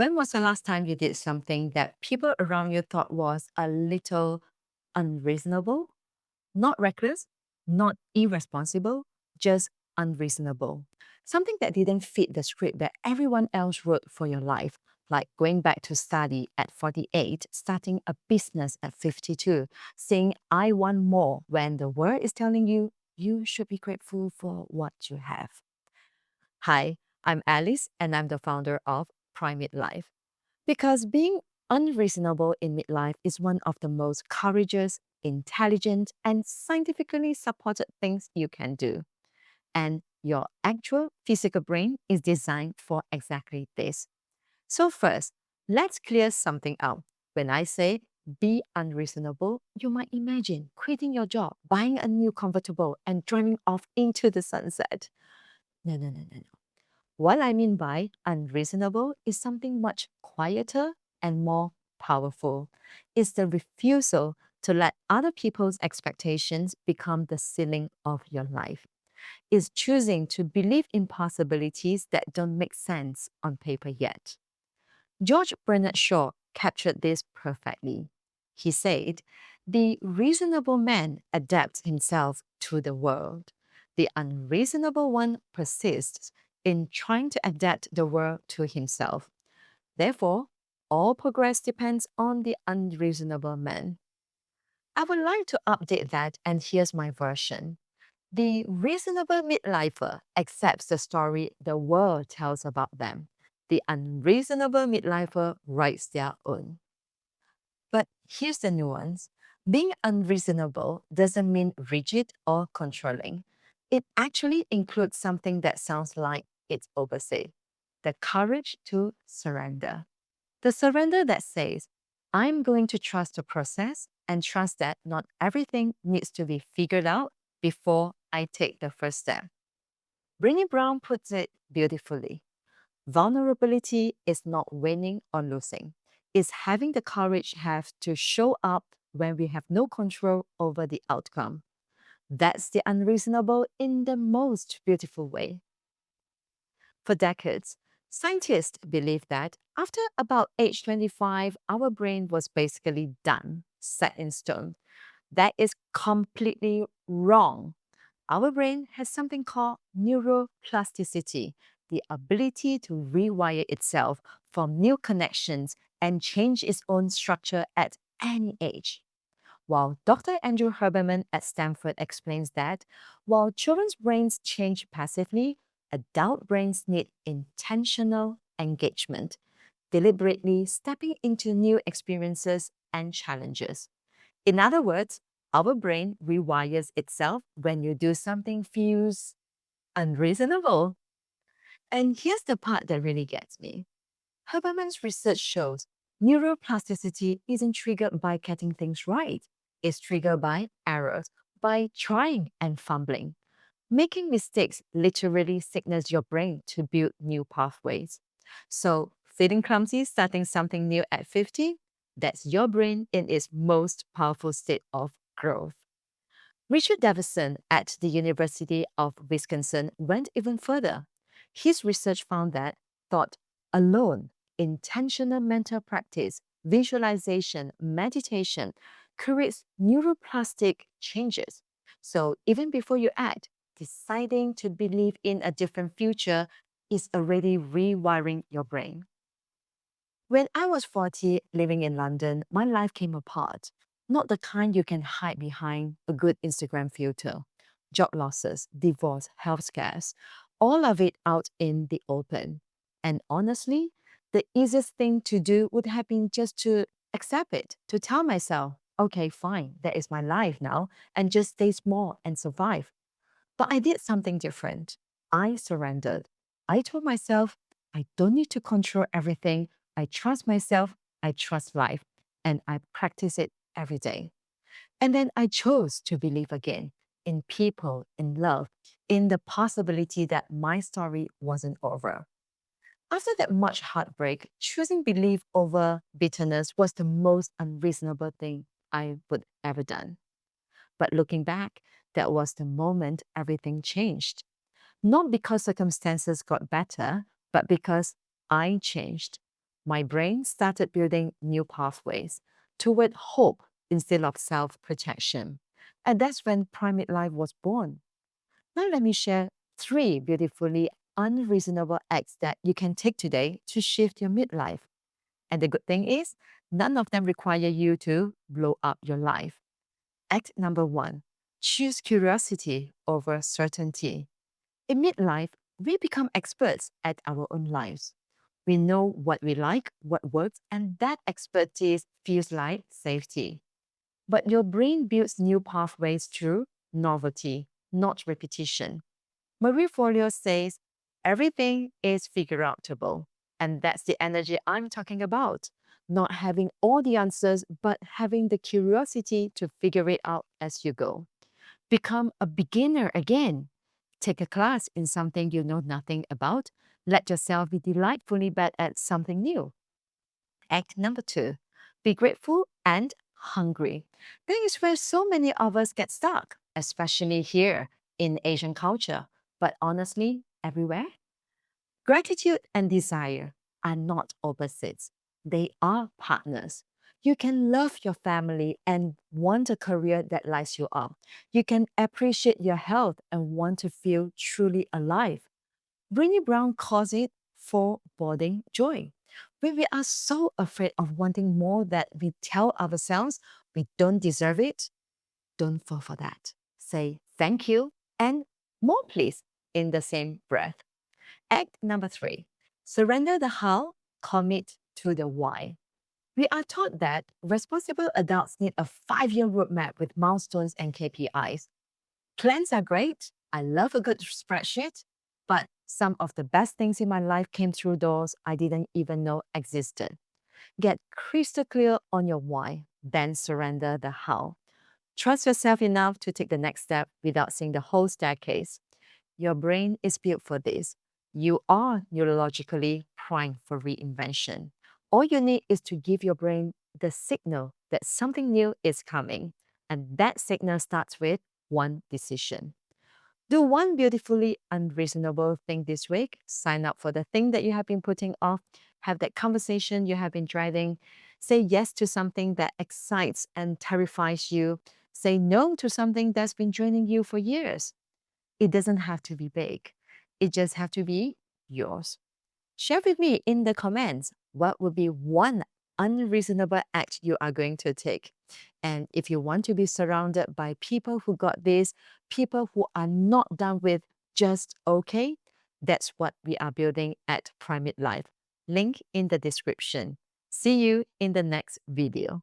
When was the last time you did something that people around you thought was a little unreasonable? Not reckless, not irresponsible, just unreasonable. Something that didn't fit the script that everyone else wrote for your life, like going back to study at 48, starting a business at 52, saying, I want more when the world is telling you, you should be grateful for what you have. Hi, I'm Alice, and I'm the founder of Prime Midlife. Because being unreasonable in midlife is one of the most courageous, intelligent, and scientifically supported things you can do. And your actual physical brain is designed for exactly this. So, first, let's clear something out. When I say be unreasonable, you might imagine quitting your job, buying a new convertible, and driving off into the sunset. No, no, no, no, no. What I mean by unreasonable is something much quieter and more powerful. It's the refusal to let other people's expectations become the ceiling of your life. It's choosing to believe in possibilities that don't make sense on paper yet. George Bernard Shaw captured this perfectly. He said, the reasonable man adapts himself to the world. The unreasonable one persists in trying to adapt the world to himself. Therefore, all progress depends on the unreasonable man. I would like to update that, and here's my version. The reasonable midlifer accepts the story the world tells about them. The unreasonable midlifer writes their own. But here's the nuance. Being unreasonable doesn't mean rigid or controlling. It actually includes something that sounds like its opposite, the courage to surrender. The surrender that says, I'm going to trust the process and trust that not everything needs to be figured out before I take the first step. Brené Brown puts it beautifully. Vulnerability is not winning or losing. It's having the courage have to show up when we have no control over the outcome. That's the unreasonable in the most beautiful way. For decades, scientists believed that after about age 25, our brain was basically done, set in stone. That is completely wrong. Our brain has something called neuroplasticity, the ability to rewire itself, form new connections, and change its own structure at any age. While Dr. Andrew Herberman at Stanford explains that while children's brains change passively, adult brains need intentional engagement, deliberately stepping into new experiences and challenges. In other words, our brain rewires itself when you do something feels unreasonable. And here's the part that really gets me. Herberman's research shows neuroplasticity isn't triggered by getting things right. It's triggered by errors, by trying and fumbling. Making mistakes literally signals your brain to build new pathways. So, feeling clumsy, starting something new at 50, that's your brain in its most powerful state of growth. Richard Davison at the University of Wisconsin went even further. His research found that thought alone, intentional mental practice, visualization, meditation creates neuroplastic changes. So even before you act, deciding to believe in a different future is already rewiring your brain. When I was 40, living in London, my life came apart. Not the kind you can hide behind a good Instagram filter. Job losses, divorce, health scares, all of it out in the open. And honestly, the easiest thing to do would have been just to accept it, to tell myself, okay, fine, that is my life now, and just stay small and survive. But I did something different. I surrendered. I told myself, I don't need to control everything. I trust myself. I trust life. And I practice it every day. And then I chose to believe again in people, in love, in the possibility that my story wasn't over. After that much heartbreak, choosing belief over bitterness was the most unreasonable thing I would ever done. But looking back, that was the moment everything changed. Not because circumstances got better, but because I changed. my brain started building new pathways toward hope instead of self protection. And that's when Prime Midlife was born. Now, let me share three beautifully unreasonable acts that you can take today to shift your midlife. And the good thing is, none of them require you to blow up your life. Act number one, choose curiosity over certainty. In midlife, we become experts at our own lives. We know what we like, what works, and that expertise feels like safety. But your brain builds new pathways through novelty, not repetition. Marie Forleo says everything is figure outable. And that's the energy I'm talking about. Not having all the answers, but having the curiosity to figure it out as you go. Become a beginner again. Take a class in something you know nothing about. Let yourself be delightfully bad at something new. Act number two, be grateful and hungry. That is where so many of us get stuck, especially here in Asian culture, but honestly, everywhere. Gratitude and desire are not opposites, they are partners. You can love your family and want a career that lights you up. You can appreciate your health and want to feel truly alive. Brené Brown calls it foreboding joy. When we are so afraid of wanting more that we tell ourselves we don't deserve it, don't fall for that. Say thank you and more, please, in the same breath. Act number three, surrender the how, commit to the why. We are taught that responsible adults need a 5 year roadmap with milestones and KPIs. Plans are great. I love a good spreadsheet, but some of the best things in my life came through doors I didn't even know existed. Get crystal clear on your why, then surrender the how. Trust yourself enough to take the next step without seeing the whole staircase. Your brain is built for this. You are neurologically primed for reinvention. All you need is to give your brain the signal that something new is coming. And that signal starts with one decision. Do one beautifully unreasonable thing this week. Sign up for the thing that you have been putting off. Have that conversation you have been dreading. Say yes to something that excites and terrifies you. Say no to something that's been draining you for years. It doesn't have to be big. It just have to be yours. Share with me in the comments what would be one unreasonable act you are going to take. And if you want to be surrounded by people who got this, people who are not done with just okay, that's what we are building at Prime Midlife. Link in the description. See you in the next video.